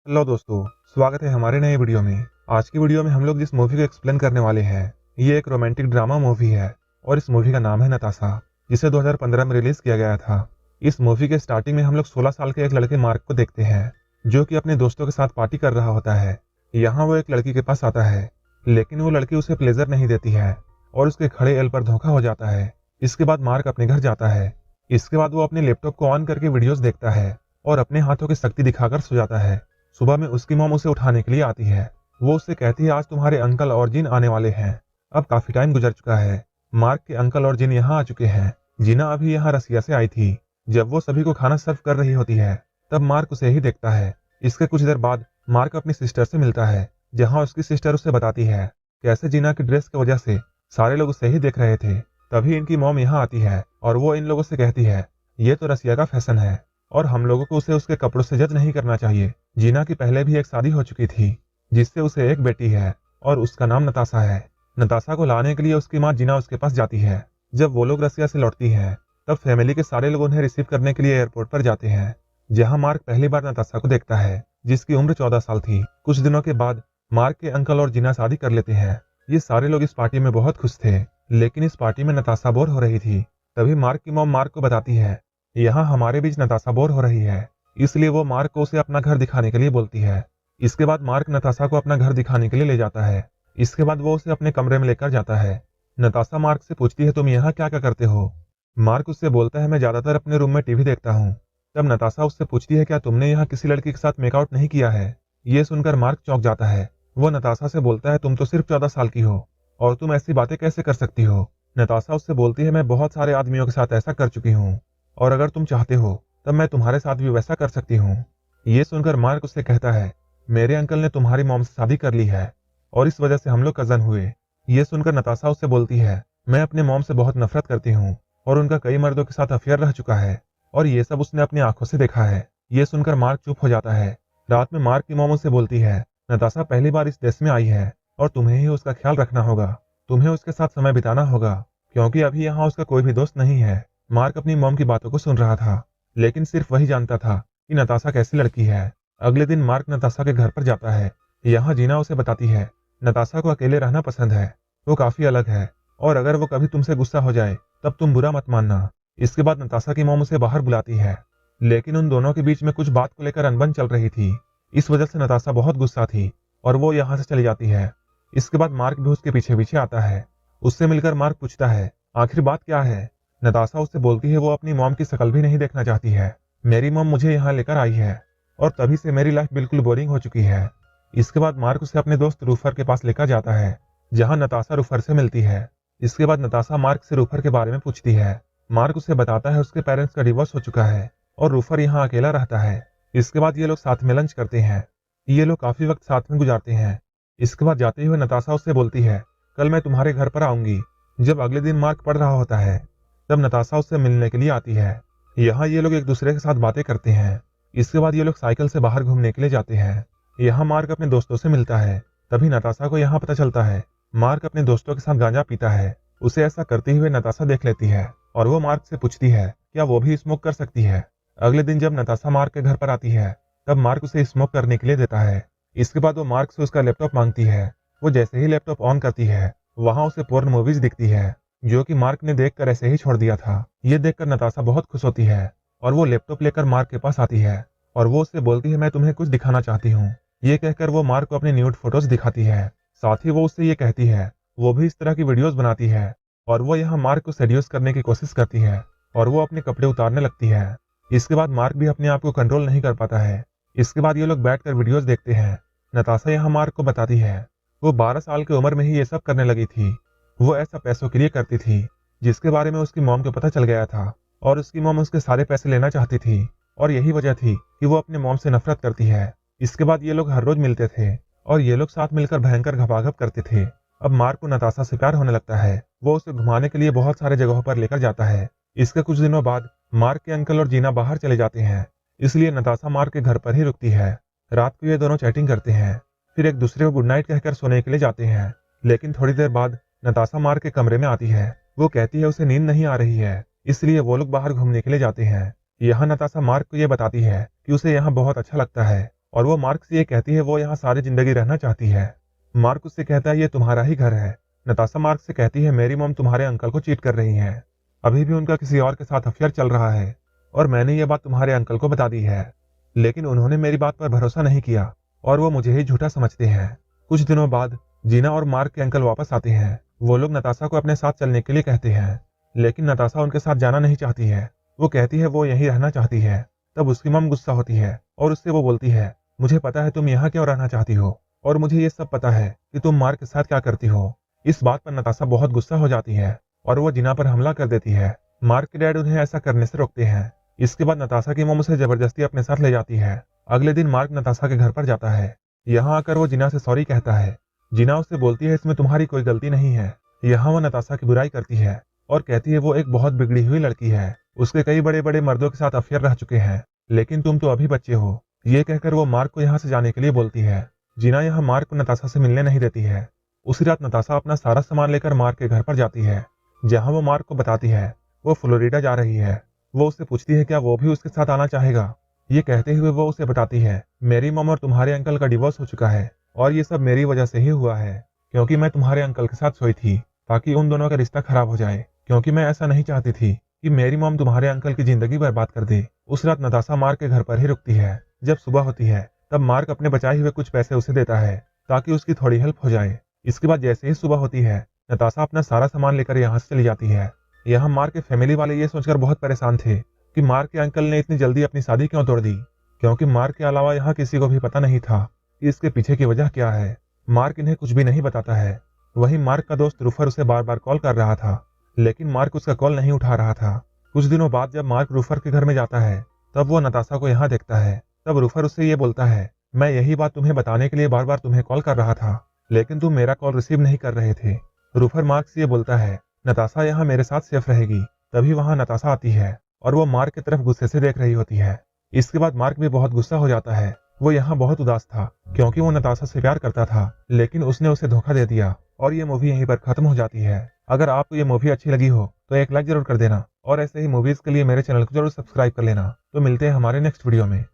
Hello दोस्तों, स्वागत है हमारे नए वीडियो में। आज की वीडियो में हम लोग जिस मूवी को एक्सप्लेन करने वाले हैं, ये एक रोमांटिक ड्रामा मूवी है और इस मूवी का नाम है नताशा, जिसे 2015 में रिलीज किया गया था। इस मूवी के स्टार्टिंग में हम लोग 16 साल के एक लड़के मार्क को देखते हैं, जो कि अपने दोस्तों के साथ पार्टी कर रहा होता है। यहाँ वो एक लड़की के पास आता है, लेकिन वो लड़की उसे प्लेजर नहीं देती है और उसके खड़े एल पर धोखा हो जाता है। इसके बाद मार्क अपने घर जाता है। इसके बाद वो अपने लैपटॉप को ऑन करके वीडियोस देखता है और अपने हाथों की शक्ति दिखाकर सो जाता है। सुबह में उसकी मॉम उसे उठाने के लिए आती है। वो उससे कहती है आज तुम्हारे अंकल और जिन आने वाले हैं। अब काफी टाइम गुजर चुका है। मार्क के अंकल और जिन यहाँ आ चुके हैं। जीना अभी यहाँ रसिया से आई थी। जब वो सभी को खाना सर्व कर रही होती है, तब मार्क उसे ही देखता है। इसके कुछ देर बाद मार्क अपनी सिस्टर से मिलता है, जहाँ उसकी सिस्टर उसे बताती है कैसे जीना की ड्रेस की वजह से सारे लोग उसे ही देख रहे थे। तभी इनकी मॉम यहाँ आती है और वो इन लोगों से कहती है ये तो रसिया का फैशन है और हम लोगों को उसे उसके कपड़ों से जज नहीं करना चाहिए। जीना की पहले भी एक शादी हो चुकी थी, जिससे उसे एक बेटी है और उसका नाम नताशा है। नताशा को लाने के लिए उसकी माँ जीना उसके पास जाती है। जब वो लोग रसिया से लौटती है, तब फैमिली के सारे लोग उन्हें रिसीव करने के लिए एयरपोर्ट पर जाते हैं, जहाँ मार्क पहली बार नताशा को देखता है, जिसकी उम्र 14 साल थी। कुछ दिनों के बाद मार्क के अंकल और जीना शादी कर लेते हैं। ये सारे लोग इस पार्टी में बहुत खुश थे, लेकिन इस पार्टी में नताशा बोर हो रही थी। तभी मार्क की मॉम मार्क को बताती है यहाँ हमारे बीच नताशा बोर हो रही है, इसलिए वो मार्क को उसे अपना घर दिखाने के लिए बोलती है। इसके बाद मार्क नताशा को अपना घर दिखाने के लिए ले जाता है। इसके बाद वो उसे अपने कमरे में लेकर जाता है। नताशा मार्क से पूछती है तुम यहाँ क्या क्या करते हो। मार्क उससे बोलता है मैं ज्यादातर अपने रूम में टीवी देखता हूँ। तब नताशा उससे पूछती है क्या तुमने यहाँ किसी लड़की के साथ मेकआउट नहीं किया है। ये सुनकर मार्क चौंक जाता है। वो नताशा से बोलता है तुम तो सिर्फ 14 साल की हो और तुम ऐसी बातें कैसे कर सकती हो। नताशा उससे बोलती है मैं बहुत सारे आदमियों के साथ ऐसा कर चुकी हूँ और अगर तुम चाहते हो तब मैं तुम्हारे साथ भी वैसा कर सकती हूँ। ये सुनकर मार्क उससे कहता है मेरे अंकल ने तुम्हारी मॉम से शादी कर ली है और इस वजह से हम लोग कजन हुए। ये सुनकर नताशा उससे बोलती है मैं अपने मॉम से बहुत नफरत करती हूँ और उनका कई मर्दों के साथ अफेयर रह चुका है और ये सब उसने अपनी आंखों से देखा है। ये सुनकर मार्क चुप हो जाता है। रात में मार्क की मॉम उससे बोलती है नताशा पहली बार इस देश में आई है और तुम्हें ही उसका ख्याल रखना होगा। तुम्हें उसके साथ समय बिताना होगा, क्योंकि अभी यहाँ उसका कोई भी दोस्त नहीं है। मार्क अपनी मॉम की बातों को सुन रहा था, लेकिन सिर्फ वही जानता था कि नताशा कैसी लड़की है। अगले दिन मार्क नताशा के घर पर जाता है। यहाँ जीना उसे बताती है नताशा को अकेले रहना पसंद है, वो काफी अलग है और अगर वो कभी तुमसे गुस्सा हो जाए तब तुम बुरा मत मानना। इसके बाद नताशा की मॉम उसे बाहर बुलाती है, लेकिन उन दोनों के बीच में कुछ बात को लेकर अनबन चल रही थी। इस वजह से नताशा बहुत गुस्सा थी और वो यहाँ से चली जाती है। इसके बाद मार्क भी उसके पीछे पीछे आता है। उससे मिलकर मार्क पूछता है आखिर बात क्या है। नताशा उससे बोलती है वो अपनी मॉम की शक्ल भी नहीं देखना चाहती है। मेरी मॉम मुझे यहाँ लेकर आई है और तभी से मेरी लाइफ बिल्कुल बोरिंग हो चुकी है। इसके बाद मार्क उसे अपने दोस्त रूफर के पास लेकर जाता है, जहाँ नताशा रूफर से मिलती है। इसके बाद नताशा मार्क से रूफर के बारे में पूछती है। मार्क उसे बताता है उसके पेरेंट्स का डिवोर्स हो चुका है और रूफर यहाँ अकेला रहता है। इसके बाद ये लोग साथ में लंच करते हैं। ये लोग काफी वक्त साथ में गुजारते हैं। इसके बाद जाते हुए नताशा उससे बोलती है कल मैं तुम्हारे घर पर आऊंगी। जब अगले दिन मार्क पढ़ रहा होता है, तब नताशा उससे मिलने के लिए आती है। यहाँ ये लोग एक दूसरे के साथ बातें करते हैं। इसके बाद ये लोग साइकिल से बाहर घूमने के लिए जाते हैं। यहाँ मार्क अपने दोस्तों से मिलता है। तभी नताशा को यहाँ पता चलता है मार्क अपने दोस्तों के साथ गांजा पीता है। उसे ऐसा करते हुए नताशा देख लेती है और वो मार्क से पूछती है क्या वो भी स्मोक कर सकती है। अगले दिन जब नताशा मार्क के घर पर आती है, तब मार्क उसे स्मोक करने के लिए देता है। इसके बाद वो मार्क से उसका लैपटॉप मांगती है। वो जैसे ही लैपटॉप ऑन करती है, वहाँ उसे पोर्न मूवीज दिखती है, जो कि मार्क ने देखकर ऐसे ही छोड़ दिया था। ये देखकर नताशा बहुत खुश होती है और वो लैपटॉप लेकर मार्क के पास आती है और वो उससे बोलती है मैं तुम्हें कुछ दिखाना चाहती हूँ। ये कहकर वो मार्क को अपने न्यूड फोटोज दिखाती है। साथ ही वो उससे ये कहती है वो भी इस तरह की वीडियोस बनाती है और वो यहाँ मार्क को सेड्यूस करने की कोशिश करती है और वो अपने कपड़े उतारने लगती है। इसके बाद मार्क भी अपने आप को कंट्रोल नहीं कर पाता है। इसके बाद ये लोग बैठकर वीडियोस देखते हैं। नताशा यहाँ मार्क को बताती है वो 12 साल की उम्र में ही ये सब करने लगी थी। वो ऐसा पैसों के लिए करती थी, जिसके बारे में उसकी मॉम को पता चल गया था और उसकी मॉम उसके सारे पैसे लेना चाहती थी और यही वजह थी कि वो अपने मॉम से नफरत करती है। इसके बाद ये लोग हर रोज मिलते थे और ये लोग साथ मिलकर भयंकर घपाघप करते थे। अब मार्क को नताशा से प्यार होने लगता है। वो उसे घुमाने के लिए बहुत सारे जगहों पर लेकर जाता है। इसके कुछ दिनों बाद मार्क के अंकल और जीना बाहर चले जाते हैं, इसलिए नताशा मार्क के घर पर ही रुकती है। रात को ये दोनों चैटिंग करते हैं, फिर एक दूसरे को गुड नाइट कहकर सोने के लिए जाते हैं। लेकिन थोड़ी देर बाद नताशा मार्क के कमरे में आती है। वो कहती है उसे नींद नहीं आ रही है, इसलिए वो लोग बाहर घूमने के लिए जाते हैं। यहाँ नताशा मार्क को ये बताती है कि उसे यहाँ बहुत अच्छा लगता है और वो मार्क से ये कहती है वो यहाँ सारी जिंदगी रहना चाहती है। मार्क उससे कहता है ये तुम्हारा ही घर है। नताशा मार्क से कहती है मेरी मॉम तुम्हारे अंकल को चीट कर रही है, अभी भी उनका किसी और के साथ अफेयर चल रहा है और मैंने ये बात तुम्हारे अंकल को बता दी है, लेकिन उन्होंने मेरी बात पर भरोसा नहीं किया और वो मुझे ही झूठा समझते हैं। कुछ दिनों बाद जीना और मार्क के अंकल वापस आते हैं। वो लोग नताशा को अपने साथ चलने के लिए कहते हैं, लेकिन नताशा उनके साथ जाना नहीं चाहती है। वो कहती है वो यहीं रहना चाहती है। तब उसकी मम गुस्सा होती है और उससे वो बोलती है मुझे पता है तुम यहाँ क्यों रहना चाहती हो और मुझे ये सब पता है कि तुम मार्क के साथ क्या करती हो। इस बात पर नताशा बहुत गुस्सा हो जाती है और वो जीना पर हमला कर देती है। मार्क के डैड उन्हें ऐसा करने से रोकते हैं। इसके बाद नताशा की मम उसे जबरदस्ती अपने साथ ले जाती है। अगले दिन मार्क नताशा के घर पर जाता है। यहाँ आकर वो जीना से सॉरी कहता है। जीना उससे बोलती है इसमें तुम्हारी कोई गलती नहीं है। यहाँ वो नताशा की बुराई करती है और कहती है वो एक बहुत बिगड़ी हुई लड़की है, उसके कई बड़े बड़े मर्दों के साथ अफेयर रह चुके हैं, लेकिन तुम तो अभी बच्चे हो। ये कहकर वो मार्क को यहाँ से जाने के लिए बोलती है। जीना यहाँ मार्क को नताशा से मिलने नहीं देती है। उसी रात नताशा अपना सारा सामान लेकर मार्क के घर पर जाती है, जहाँ वो मार्क को बताती है वो फ्लोरिडा जा रही है। वो उससे पूछती है क्या वो भी उसके साथ आना चाहेगा। ये कहते हुए वो उसे बताती है मेरी मम और तुम्हारे अंकल का डिवोर्स हो चुका है और ये सब मेरी वजह से ही हुआ है, क्योंकि मैं तुम्हारे अंकल के साथ सोई थी ताकि उन दोनों का रिश्ता खराब हो जाए, क्योंकि मैं ऐसा नहीं चाहती थी कि मेरी मॉम तुम्हारे अंकल की जिंदगी बर्बाद कर दे। उस रात नताशा मार्क के घर पर ही रुकती है। जब सुबह होती है तब मार्क अपने बचाए हुए कुछ पैसे उसे देता है ताकि उसकी थोड़ी हेल्प हो जाए। इसके बाद जैसे ही सुबह होती है नताशा अपना सारा सामान लेकर यहाँ से चली जाती है। यहाँ मार्क के फैमिली वाले ये सोचकर बहुत परेशान थे कि मार्क के अंकल ने इतनी जल्दी अपनी शादी क्यों तोड़ दी, क्योंकि मार्क के अलावा यहाँ किसी को भी पता नहीं था कि इसके पीछे की वजह क्या है। मार्क इन्हें कुछ भी नहीं बताता है। वहीं मार्क का दोस्त रूफर उसे बार बार कॉल कर रहा था, लेकिन मार्क उसका कॉल नहीं उठा रहा था। कुछ दिनों बाद जब मार्क रूफर के घर में जाता है तब वो नताशा को यहाँ देखता है। तब रूफर उससे ये बोलता है मैं यही बात तुम्हें बताने के लिए बार बार तुम्हें कॉल कर रहा था, लेकिन तुम मेरा कॉल रिसीव नहीं कर रहे थे। रूफर मार्क से ये बोलता है नताशा यहाँ मेरे साथ सेफ रहेगी। तभी वहाँ नताशा आती है और वो मार्क की तरफ गुस्से से देख रही होती है। इसके बाद मार्क भी बहुत गुस्सा हो जाता है। वो यहाँ बहुत उदास था क्योंकि वो नताशा से प्यार करता था, लेकिन उसने उसे धोखा दे दिया और ये मूवी यहीं पर खत्म हो जाती है। अगर आपको ये मूवी अच्छी लगी हो तो एक लाइक जरूर कर देना और ऐसे ही मूवीज के लिए मेरे चैनल को जरूर सब्सक्राइब कर लेना। तो मिलते हैं हमारे नेक्स्ट वीडियो में।